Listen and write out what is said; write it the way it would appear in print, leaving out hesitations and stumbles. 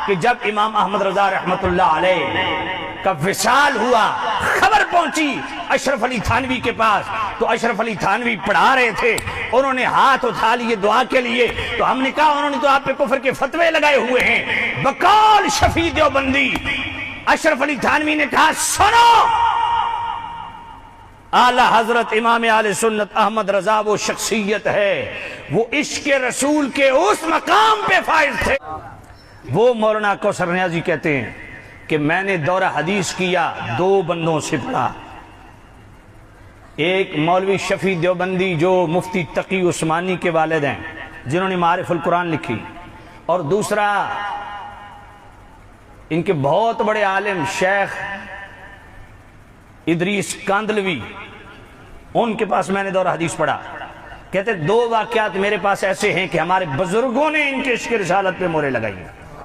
कि जब इमाम अहमद रजा रहमतुल्लाह अलैह का विसाल हुआ, खबर पहुंची अशरफ अली थानवी के पास, तो अशरफ अली थानवी पढ़ा रहे थे, उन्होंने हाथ उठा लिए दुआ के लिए। तो हमने कहा उन्होंने तो आप पे कुफर के फतवे लगाए हुए हैं, बकौल शफी देवबंदी। अशरफ अली थानवी ने कहा सुनो, आला हजरत इमाम आले सुन्नत अहमद रजा वो शख्सियत है, वो इश्क रसूल के उस मकाम पे फाइज थे। वो मौलाना कौसर नियाज़ी कहते हैं कि मैंने दौरा हदीस किया, दो बंदों से पढ़ा, एक मौलवी शफी देवबंदी जो मुफ्ती तकी उस्मानी के वालिद हैं जिन्होंने मारिफुल कुरान लिखी, और दूसरा इनके बहुत बड़े आलिम शेख इदरीस कांदलवी, उनके पास मैंने दौरा हदीस पढ़ा। कहते दो वाकयात मेरे पास ऐसे हैं कि हमारे बुजुर्गों ने इनके इश्क रिसालत पे मोहरें लगाई।